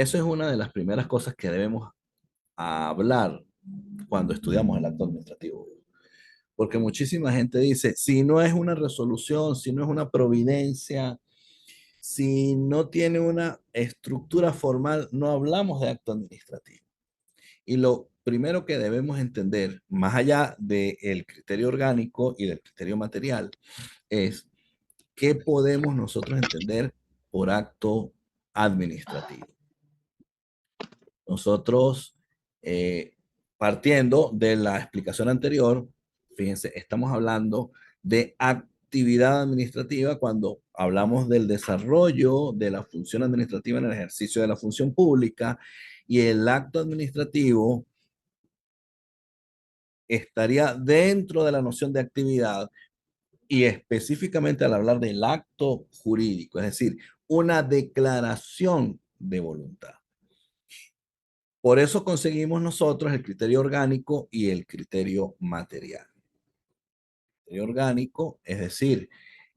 eso es una de las primeras cosas que debemos hablar cuando estudiamos el acto administrativo. Porque muchísima gente dice, si no es una resolución, si no es una providencia, si no tiene una estructura formal, no hablamos de acto administrativo. Y lo primero que debemos entender, más allá del criterio orgánico y del criterio material, es qué podemos nosotros entender por acto administrativo. Nosotros, partiendo de la explicación anterior, fíjense, estamos hablando de actividad administrativa cuando hablamos del desarrollo de la función administrativa en el ejercicio de la función pública, y el acto administrativo estaría dentro de la noción de actividad, y específicamente al hablar del acto jurídico, es decir, una declaración de voluntad. Por eso conseguimos nosotros el criterio orgánico y el criterio material. El criterio orgánico, es decir,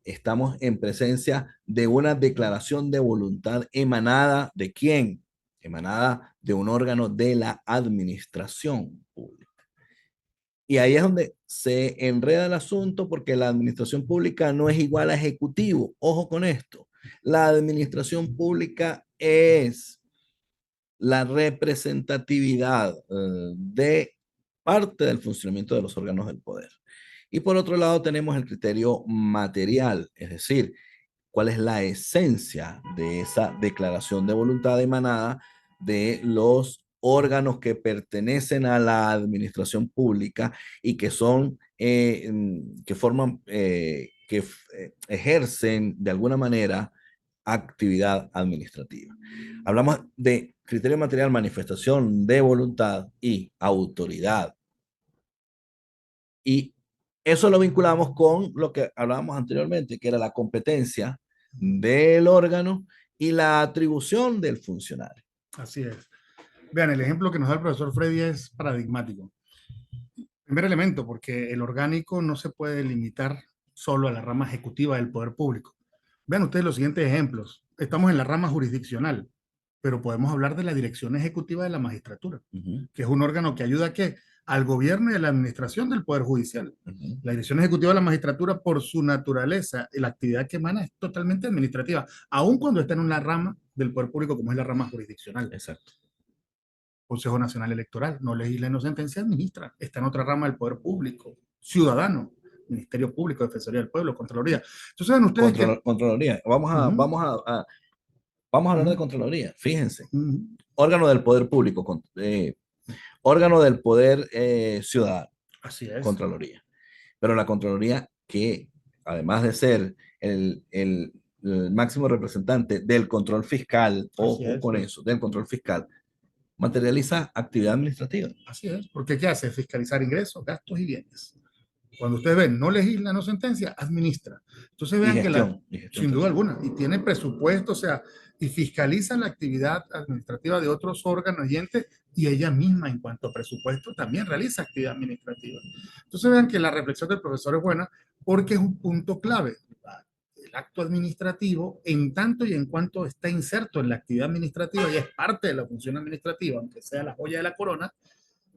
estamos en presencia de una declaración de voluntad emanada ¿de quién? Emanada de un órgano de la administración pública. Y ahí es donde se enreda el asunto, porque la administración pública no es igual a ejecutivo. Ojo con esto. La administración pública es la representatividad de parte del funcionamiento de los órganos del poder. Y por otro lado tenemos el criterio material, es decir, cuál es la esencia de esa declaración de voluntad emanada de los órganos que pertenecen a la administración pública y que son, que forman, que ejercen de alguna manera actividad administrativa. Hablamos de criterio material, manifestación de voluntad y autoridad. Y eso lo vinculamos con lo que hablábamos anteriormente, que era la competencia del órgano y la atribución del funcionario. Así es. Vean, el ejemplo que nos da el profesor Freddy es paradigmático. Primer elemento, porque el orgánico no se puede limitar solo a la rama ejecutiva del poder público. Vean ustedes los siguientes ejemplos. Estamos en la rama jurisdiccional, pero podemos hablar de la dirección ejecutiva de la magistratura, que es un órgano que ayuda a ¿qué? Al gobierno y a la administración del Poder Judicial. La dirección ejecutiva de la magistratura, por su naturaleza, la actividad que emana es totalmente administrativa, aun cuando está en una rama del Poder Público como es la rama jurisdiccional. Exacto. Consejo Nacional Electoral, no legisla, no sentencia, administra. Está en otra rama del Poder Público, ciudadano, Ministerio Público, Defensoría del Pueblo, Contraloría. Entonces, saben ustedes que... Contraloría. Vamos a hablar de Contraloría. Fíjense. Uh-huh. Órgano del poder público, órgano del poder ciudadano. Así es. Contraloría. Pero la Contraloría, que además de ser el máximo representante del control fiscal, ojo con eso, del control fiscal, materializa actividad administrativa. Así es, porque ¿qué hace? Fiscalizar ingresos, gastos y bienes. Cuando ustedes ven, no legisla, no sentencia, administra. Entonces vean gestión, que sin duda alguna, y tiene presupuesto, o sea, y fiscaliza la actividad administrativa de otros órganos y entes, y ella misma en cuanto a presupuesto también realiza actividad administrativa. Entonces vean que la reflexión del profesor es buena porque es un punto clave. El acto administrativo, en tanto y en cuanto está inserto en la actividad administrativa y es parte de la función administrativa, aunque sea la joya de la corona,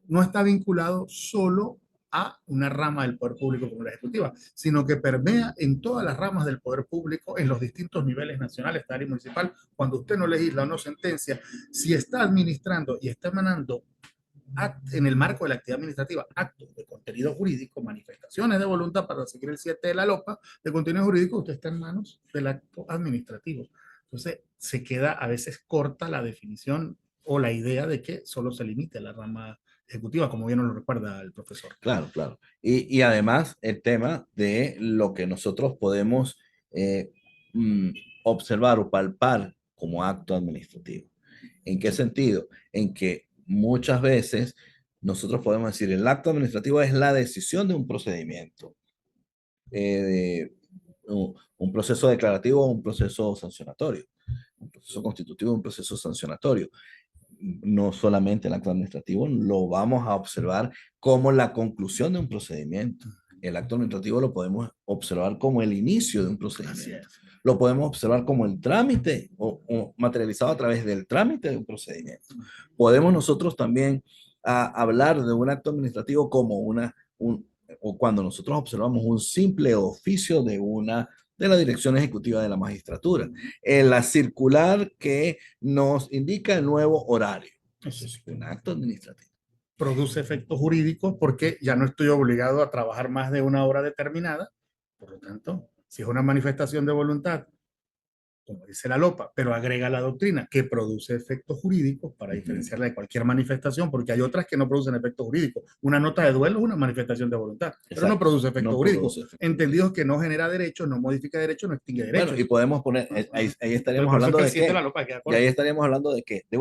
no está vinculado solo a una rama del poder público como la ejecutiva, sino que permea en todas las ramas del poder público en los distintos niveles nacionales, estatal y municipal. Cuando usted no legisla o no sentencia, si está administrando y está emanando en el marco de la actividad administrativa actos de contenido jurídico, manifestaciones de voluntad para seguir el 7 de la LOPA de contenido jurídico, usted está en manos del acto administrativo. Entonces se queda a veces corta la definición o la idea de que solo se limite a la rama ejecutiva, como bien nos lo recuerda el profesor. Claro, claro. Y además el tema de lo que nosotros podemos observar o palpar como acto administrativo. ¿En qué sentido? En que muchas veces nosotros podemos decir el acto administrativo es la decisión de un procedimiento, un proceso declarativo o un proceso sancionatorio, un proceso constitutivo o un proceso sancionatorio. No solamente el acto administrativo, lo vamos a observar como la conclusión de un procedimiento. El acto administrativo lo podemos observar como el inicio de un procedimiento. lo podemos observar como el trámite o materializado a través del trámite de un procedimiento. Podemos nosotros también hablar de un acto administrativo como o cuando nosotros observamos un simple oficio de la Dirección Ejecutiva de la Magistratura, en la circular que nos indica el nuevo horario. Eso es un acto administrativo. Produce efectos jurídicos porque ya no estoy obligado a trabajar más de una hora determinada. Por lo tanto, si es una manifestación de voluntad, como dice la LOPA, pero agrega la doctrina que produce efectos jurídicos para diferenciarla de cualquier manifestación, porque hay otras que no producen efectos jurídicos. Una nota de duelo es una manifestación de voluntad, pero no produce efectos jurídicos. Entendidos que no genera derechos, no modifica derechos, no extingue derechos. Bueno, y podemos poner, ahí estaríamos hablando de que, y ahí estaríamos hablando de que, de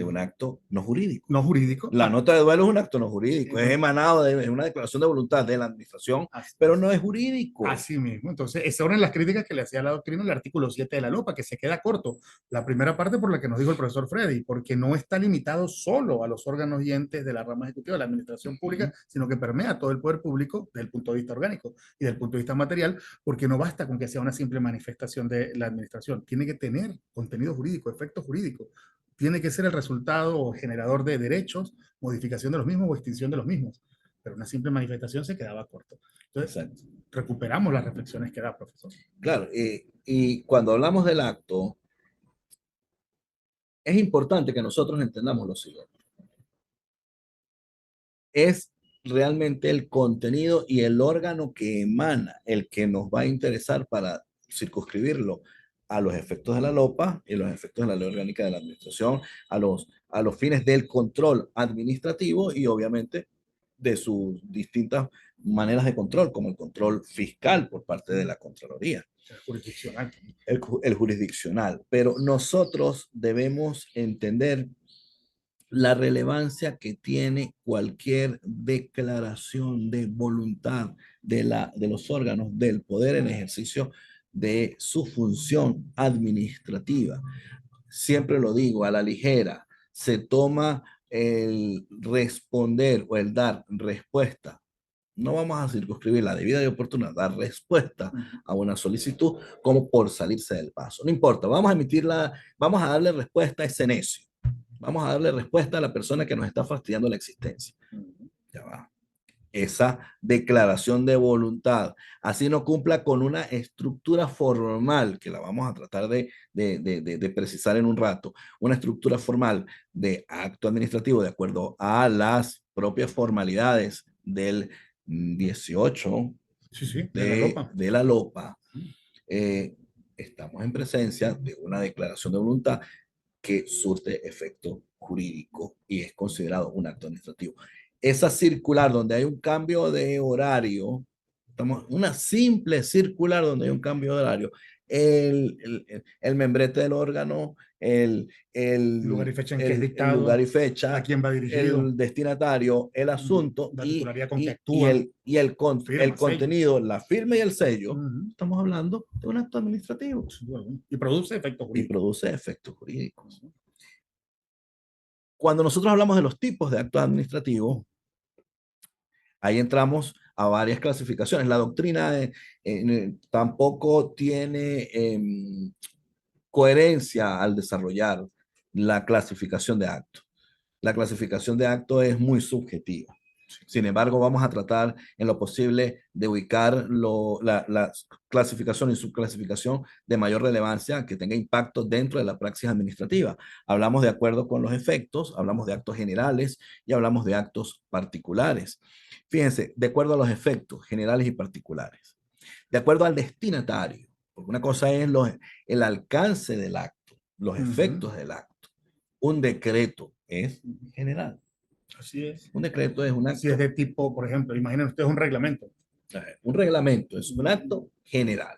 un acto no jurídico. No jurídico. La nota de duelo es un acto no jurídico, es emanado de una declaración de voluntad de la administración, pero no es jurídico. Así mismo. Entonces, esas eran las críticas que le hacía la doctrina el artículo 7 de la LOPA, que se queda corto. La primera parte por la que nos dijo el profesor Freddy, porque no está limitado solo a los órganos y entes de la rama ejecutiva de la administración pública, sino que permea todo el poder público desde el punto de vista orgánico y desde el punto de vista material, porque no basta con que sea una simple manifestación de la administración, tiene que tener contenido jurídico, efecto jurídico. Tiene que ser el resultado o generador de derechos, modificación de los mismos o extinción de los mismos. Pero una simple manifestación se quedaba corto. Entonces, recuperamos las reflexiones que da, profesor. Claro, y cuando hablamos del acto, es importante que nosotros entendamos lo siguiente. Es realmente el contenido y el órgano que emana el que nos va a interesar para circunscribirlo a los efectos de la LOPA y los efectos de la Ley Orgánica de la Administración, a los fines del control administrativo y obviamente de sus distintas maneras de control, como el control fiscal por parte de la Contraloría. Jurisdiccional. El jurisdiccional. Pero nosotros debemos entender la relevancia que tiene cualquier declaración de voluntad de los órganos del poder en ejercicio de su función administrativa. Siempre lo digo, a la ligera, se toma el responder o el dar respuesta. No vamos a circunscribir la debida y oportuna, dar respuesta a una solicitud como por salirse del paso. No importa, vamos a darle respuesta a ese necio. Vamos a darle respuesta a la persona que nos está fastidiando la existencia. Ya va. Esa declaración de voluntad, así no cumpla con una estructura formal, que la vamos a tratar de precisar en un rato, una estructura formal de acto administrativo de acuerdo a las propias formalidades del 18 de la LOPA. Estamos en presencia de una declaración de voluntad que surte efecto jurídico y es considerado un acto administrativo. Esa circular donde hay un cambio de horario, una simple circular donde hay un cambio de horario, el membrete del órgano, el lugar y fecha en que es dictado, el lugar y fecha, a quién va dirigido, el destinatario, el asunto y el contenido, la firma y el sello, estamos hablando de un acto administrativo. Y produce efectos jurídicos. Y produce efectos jurídicos. Cuando nosotros hablamos de los tipos de actos administrativos, ahí entramos a varias clasificaciones. La doctrina tampoco tiene coherencia al desarrollar la clasificación de actos. La clasificación de actos es muy subjetiva. Sin embargo, vamos a tratar en lo posible de ubicar la clasificación y subclasificación de mayor relevancia que tenga impacto dentro de la praxis administrativa. Hablamos de acuerdo con los efectos, hablamos de actos generales y hablamos de actos particulares. Fíjense, de acuerdo a los efectos generales y particulares, de acuerdo al destinatario, porque una cosa es el alcance del acto, los efectos del acto. Un decreto es general. Así es. Un decreto es un acto. Si es de tipo, por ejemplo, imaginen ustedes un reglamento. Un reglamento es un acto general.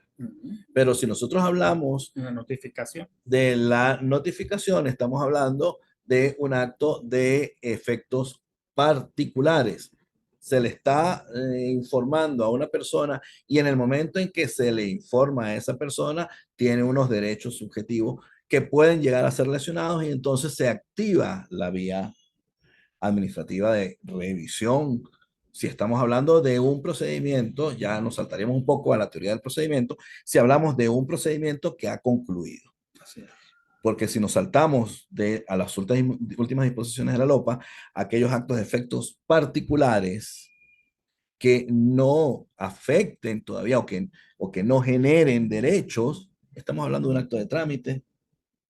Pero si nosotros hablamos una notificación, de la notificación, estamos hablando de un acto de efectos particulares. Se le está informando a una persona y en el momento en que se le informa a esa persona, tiene unos derechos subjetivos que pueden llegar a ser lesionados y entonces se activa la vía administrativa de revisión Si estamos hablando de un procedimiento, ya nos saltaríamos un poco a la teoría del procedimiento, si hablamos de un procedimiento que ha concluido. Así es. Porque si nos saltamos a las últimas disposiciones de la LOPA, aquellos actos de efectos particulares que no afecten todavía o que no generen derechos, estamos hablando de un acto de trámite,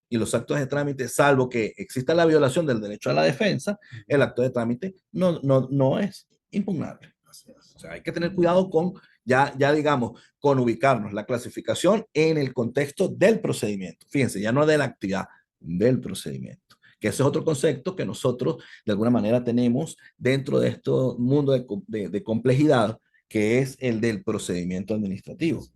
y los actos de trámite, salvo que exista la violación del derecho a la defensa, el acto de trámite no es impugnable. O sea, hay que tener cuidado con, ya digamos, con ubicarnos la clasificación en el contexto del procedimiento. Fíjense, ya no de la actividad, del procedimiento. Que ese es otro concepto que nosotros de alguna manera tenemos dentro de este mundo de complejidad, que es el del procedimiento administrativo.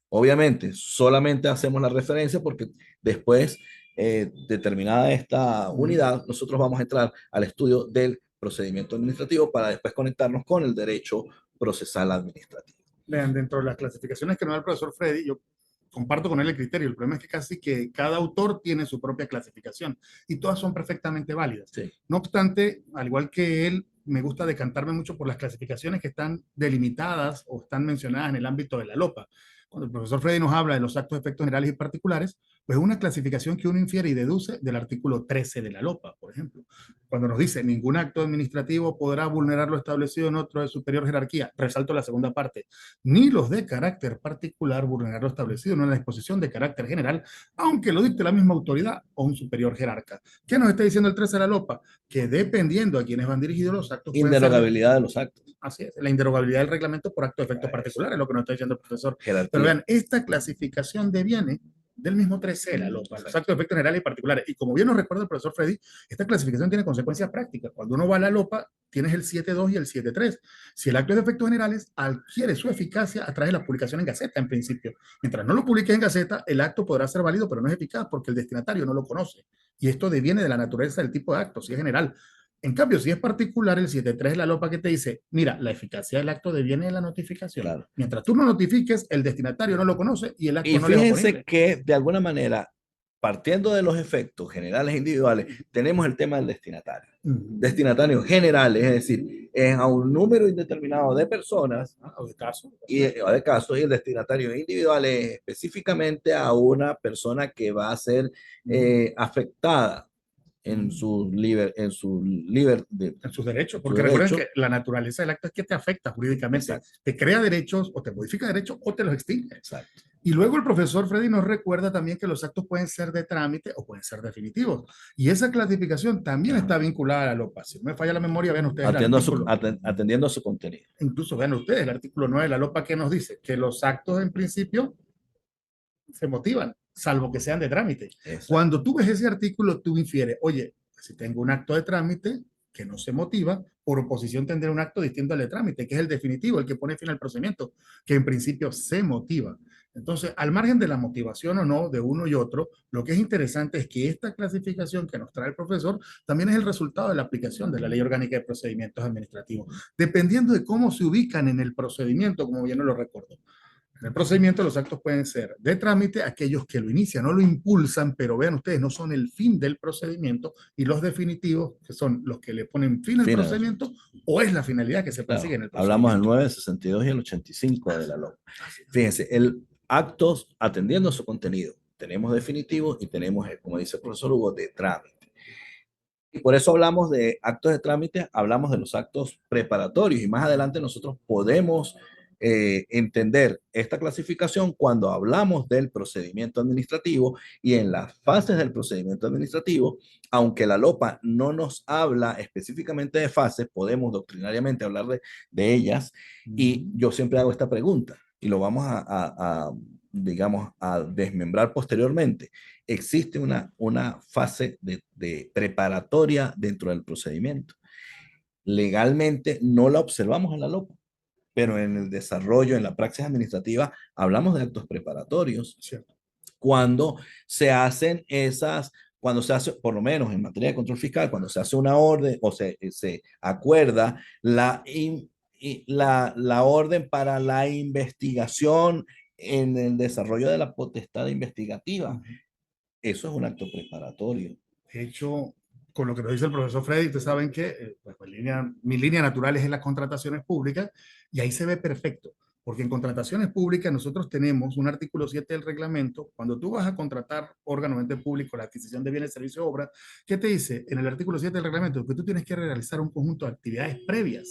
Obviamente, solamente hacemos la referencia porque después, determinada esta unidad, nosotros vamos a entrar al estudio del procedimiento administrativo para después conectarnos con el derecho procesal administrativo. Vean, dentro de las clasificaciones que nos da el profesor Freddy, yo comparto con él el criterio. El problema es que casi que cada autor tiene su propia clasificación y todas son perfectamente válidas. Sí. No obstante, al igual que él, me gusta decantarme mucho por las clasificaciones que están delimitadas o están mencionadas en el ámbito de la LOPA. Cuando el profesor Freddy nos habla de los actos de efectos generales y particulares, pues es una clasificación que uno infiere y deduce del artículo 13 de la LOPA, por ejemplo. Cuando nos dice ningún acto administrativo podrá vulnerar lo establecido en otro de superior jerarquía, resalto la segunda parte, ni los de carácter particular vulnerar lo establecido en una disposición de carácter general, aunque lo dicte la misma autoridad o un superior jerarca. ¿Qué nos está diciendo el 13 de la LOPA? Que dependiendo a quienes van dirigidos los actos, Inderogabilidad de los actos. Así es, la inderogabilidad del reglamento por acto de efectos particulares, es lo que nos está diciendo el profesor. Jerarquía. Pero vean, esta clasificación deviene del mismo 13 de la LOPA, los actos de efectos generales y particulares. Y como bien nos recuerda el profesor Freddy, esta clasificación tiene consecuencias prácticas. Cuando uno va a la LOPA, tienes el 7.2 y el 7.3. Si el acto es de efectos generales, adquiere su eficacia a través de la publicación en Gaceta, en principio. Mientras no lo publiques en Gaceta, el acto podrá ser válido, pero no es eficaz porque el destinatario no lo conoce. Y esto deviene de la naturaleza del tipo de acto, si es general. En cambio, si es particular, el 7.3 es la LOPA que te dice, mira, la eficacia del acto deviene de la notificación. Claro. Mientras tú no notifiques, el destinatario no lo conoce y el acto Y no le es fíjense oponible. que de alguna manera, partiendo de los efectos generales e individuales, tenemos el tema del destinatario. Destinatarios generales, es decir, es a un número indeterminado de personas o de casos. o de casos, y el destinatario individual es específicamente a una persona que va a ser afectada en sus derechos, porque recuerden que la naturaleza del acto es que te afecta jurídicamente. Exacto. Te crea derechos o te modifica derechos o te los extingue. Exacto. Y luego el profesor Freddy nos recuerda también que los actos pueden ser de trámite o pueden ser definitivos. Y esa clasificación también está vinculada a la LOPA. Si no me falla la memoria, vean ustedes atendiendo a su contenido. Incluso vean ustedes el artículo 9 de la LOPA que nos dice que los actos en principio se motivan, salvo que sean de trámite. Exacto. Cuando tú ves ese artículo, tú infieres, oye, si tengo un acto de trámite que no se motiva, por oposición tendré un acto distinto al de trámite, que es el definitivo, el que pone fin al procedimiento, que en principio se motiva. Entonces, al margen de la motivación o no de uno y otro, lo que es interesante es que esta clasificación que nos trae el profesor también es el resultado de la aplicación de la Ley Orgánica de Procedimientos Administrativos, dependiendo de cómo se ubican en el procedimiento, como bien nos lo recuerdo. En el procedimiento los actos pueden ser de trámite, aquellos que lo inician o lo impulsan, pero vean ustedes, no son el fin del procedimiento, y los definitivos, que son los que le ponen fin al procedimiento, o es la finalidad que se persigue en el procedimiento. Hablamos del 9, el 62 y el 85 de la LOPA. Fíjense, el actos atendiendo a su contenido. Tenemos definitivos y tenemos, como dice el profesor Hugo, de trámite. Y por eso hablamos de actos de trámite, hablamos de los actos preparatorios, y más adelante nosotros podemos entender esta clasificación cuando hablamos del procedimiento administrativo, y en las fases del procedimiento administrativo, aunque la LOPA no nos habla específicamente de fases, podemos doctrinariamente hablar de ellas, y yo siempre hago esta pregunta y lo vamos digamos, a desmembrar posteriormente. Existe una fase de preparatoria dentro del procedimiento. Legalmente no la observamos en la LOPA, pero en el desarrollo, en la praxis administrativa, hablamos de actos preparatorios. Cierto. Cuando se hacen cuando se hace, por lo menos en materia de control fiscal, cuando se hace una orden o se acuerda la orden para la investigación en el desarrollo de la potestad investigativa. Eso es un acto preparatorio. De hecho, con lo que nos dice el profesor Freddy, ustedes saben que pues, mi línea natural es en las contrataciones públicas y ahí se ve perfecto. Porque en contrataciones públicas nosotros tenemos un artículo 7 del reglamento. Cuando tú vas a contratar órgano ente público, la adquisición de bienes, servicios, obras, ¿qué te dice en el artículo 7 del reglamento? Que tú tienes que realizar un conjunto de actividades previas,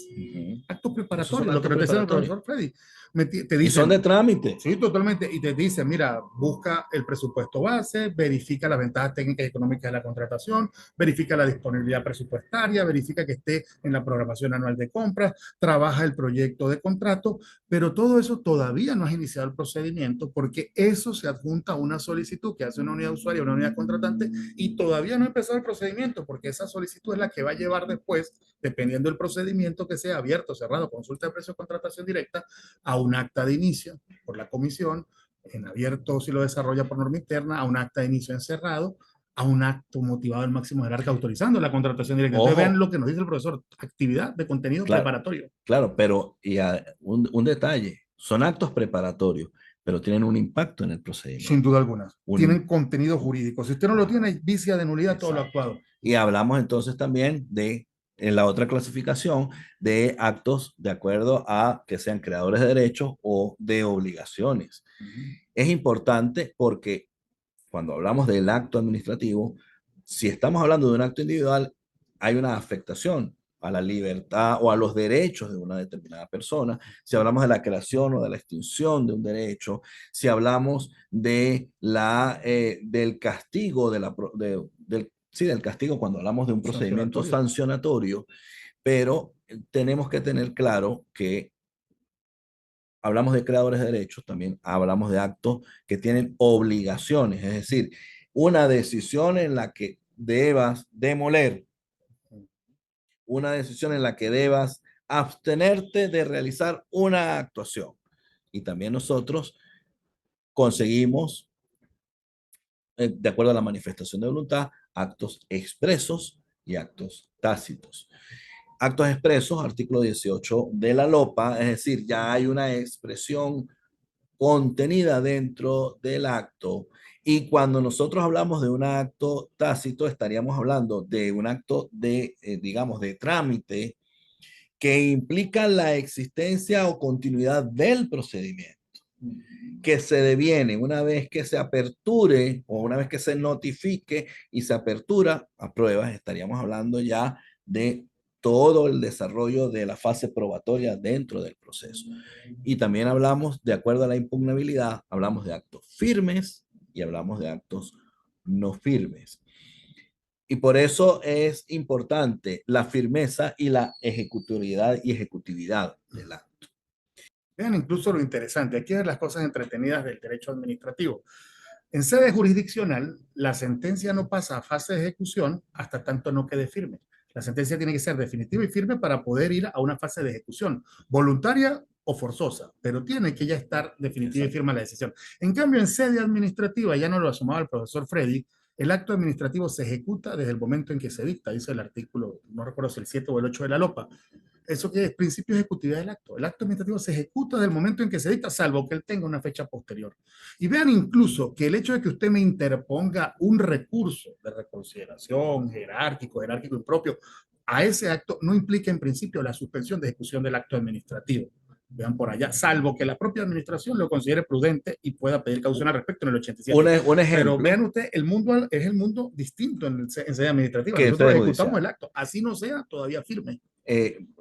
actos Esos son preparatorios, lo que actos nos decía el preparatorios. profesor Freddy. Te Y son dicen, de trámite. sí, totalmente. Y te dice, mira, busca el presupuesto base, verifica las ventajas técnicas y económicas de la contratación, verifica la disponibilidad presupuestaria, verifica que esté en la programación anual de compras, trabaja el proyecto de contrato, pero todo eso todavía no has iniciado el procedimiento porque eso se adjunta a una solicitud que hace una unidad usuaria, una unidad contratante y todavía no ha empezado el procedimiento porque esa solicitud es la que va a llevar después, dependiendo del procedimiento que sea abierto, cerrado, consulta de precios, contratación directa, a un acta de inicio por la comisión, en abierto si lo desarrolla por norma interna, a un acta de inicio encerrado, a un acto motivado del máximo jerarca autorizando la contratación directa. Entonces vean Ojo, lo que nos dice el profesor, actividad de contenido claro, preparatorio. claro, pero un detalle, son actos preparatorios, pero tienen un impacto en el Sin procedimiento. duda alguna. Un, Tienen contenido jurídico. Si usted no lo tiene, vicia de nulidad todo lo exacto. actuado. Y hablamos entonces también de, en la otra clasificación, de actos de acuerdo a que sean creadores de derechos o de obligaciones. Es importante porque cuando hablamos del acto administrativo, si estamos hablando de un acto individual, hay una afectación a la libertad o a los derechos de una determinada persona. Si hablamos de la creación o de la extinción de un derecho, si hablamos de del castigo, sí, del castigo cuando hablamos de un procedimiento Sancionatorio. sancionatorio, pero tenemos que tener claro que hablamos de creadores de derechos, también hablamos de actos que tienen obligaciones, es decir, una decisión en la que debas demoler, una decisión en la que debas abstenerte de realizar una actuación. Y también nosotros conseguimos, de acuerdo a la manifestación de voluntad, actos expresos y actos tácitos. Actos expresos, artículo 18 de la LOPA, es decir, ya hay una expresión contenida dentro del acto. Y cuando nosotros hablamos de un acto tácito, estaríamos hablando de un acto de, digamos, de trámite que implica la existencia o continuidad del procedimiento, que se deviene una vez que se aperture o una vez que se notifique y se apertura a pruebas, estaríamos hablando ya de todo el desarrollo de la fase probatoria dentro del proceso. Y también hablamos, de acuerdo a la impugnabilidad, hablamos de actos firmes y hablamos de actos no firmes. Y por eso es importante la firmeza y la ejecutividad del acto. Vean incluso lo interesante. Aquí es las cosas entretenidas del derecho administrativo. En sede jurisdiccional, la sentencia no pasa a fase de ejecución hasta tanto no quede firme. La sentencia tiene que ser definitiva y firme para poder ir a una fase de ejecución, voluntaria o forzosa, pero tiene que ya estar definitiva y Exacto. firme la decisión. En cambio, en sede administrativa, ya no lo asomaba el profesor Freddy, el acto administrativo se ejecuta desde el momento en que se dicta, dice el artículo, no recuerdo si el 7 o el 8 de la LOPA. ¿Eso que es? Principio de ejecutividad del acto. El acto administrativo se ejecuta desde el momento en que se dicta, salvo que él tenga una fecha posterior. Y vean incluso que el hecho de que usted me interponga un recurso de reconsideración jerárquico impropio, a ese acto no implica en principio la suspensión de ejecución del acto administrativo. Vean por allá, salvo que la propia administración lo considere prudente y pueda pedir caución al respecto en el 87. Un Pero ejemplo vean usted, el mundo es el mundo distinto en sede administrativa. que Nosotros es ejecutamos judicial. el acto, así no sea todavía firme.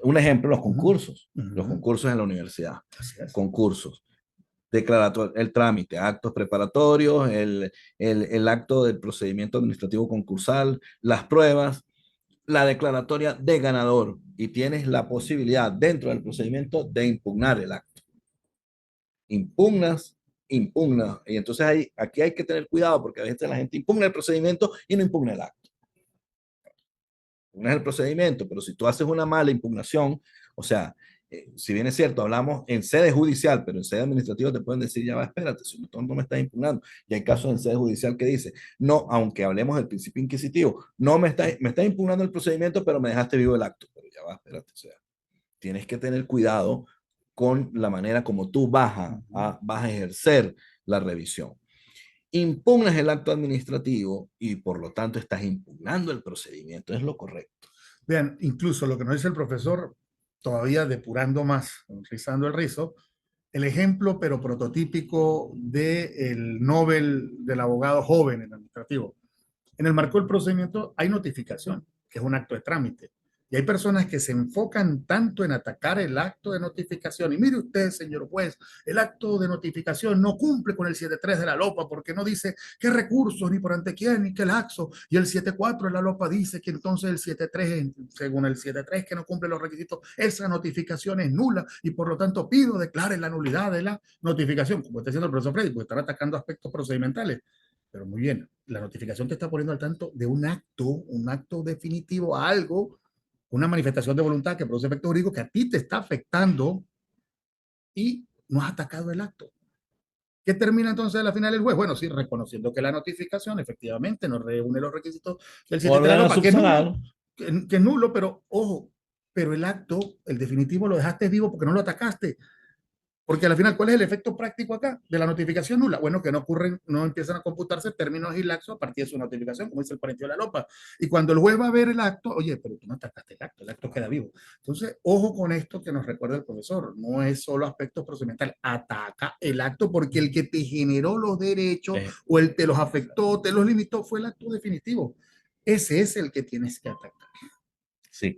Un ejemplo, Uh los -huh. concursos en la universidad, Así es. concursos, declarator, el trámite, actos preparatorios, el acto del procedimiento administrativo concursal, las pruebas, la declaratoria de ganador y tienes la posibilidad dentro del procedimiento de impugnar el acto. Impugnas, impugna. Y entonces aquí hay que tener cuidado porque a veces la gente impugna el procedimiento y no impugna el acto. No es el procedimiento, pero si tú haces una mala impugnación, o sea, si bien es cierto, hablamos en sede judicial, pero en sede administrativa te pueden decir, ya va, espérate, si tú no me estás impugnando. Y hay casos en sede judicial que dice, no, aunque hablemos del principio inquisitivo, no me estás impugnando el procedimiento, pero me dejaste vivo el acto. Pero ya va, espérate, o sea, tienes que tener cuidado con la manera como tú vas a ejercer la revisión. impugnas el acto administrativo y por lo tanto estás impugnando el procedimiento. Es lo correcto. Vean, incluso lo que nos dice el profesor, todavía depurando más, rizando el rizo, el ejemplo, pero prototípico del Nobel del abogado joven en administrativo. En el marco del procedimiento hay notificación, que es un acto de trámite. Y hay personas que se enfocan tanto en atacar el acto de notificación. Y mire usted, señor juez, el acto de notificación no cumple con el 7.3 de la LOPA porque no dice qué recursos, ni por ante quién, ni qué laxo. Y el 7.4 de la LOPA dice que entonces el 7.3, según el 7.3 que no cumple los requisitos, esa notificación es nula y por lo tanto pido declare la nulidad de la notificación, como está diciendo el profesor Freddy, porque están atacando aspectos procedimentales. Pero muy bien, la notificación te está poniendo al tanto de un acto definitivo a algo, una manifestación de voluntad que produce efecto jurídico que a ti te está afectando y no has atacado el acto. ¿Qué termina entonces a la final el juez? Bueno, sí, reconociendo que la notificación efectivamente no reúne los requisitos del 7 para que es nulo, que es nulo, pero ojo, pero el acto, el definitivo, lo dejaste vivo porque no lo atacaste. Porque al final, ¿cuál es el efecto práctico acá de la notificación nula? Bueno, que no ocurren, no empiezan a computarse términos y laxos a partir de su notificación, como dice el 42 de la LOPA. Y cuando el juez va a ver el acto, oye, pero tú no atacaste el acto queda vivo. Entonces, ojo con esto que nos recuerda el profesor, no es solo aspectos procedimentales, ataca el acto porque el que te generó los derechos o el te los afectó, te los limitó, fue el acto definitivo. Ese es el que tienes que atacar. Sí,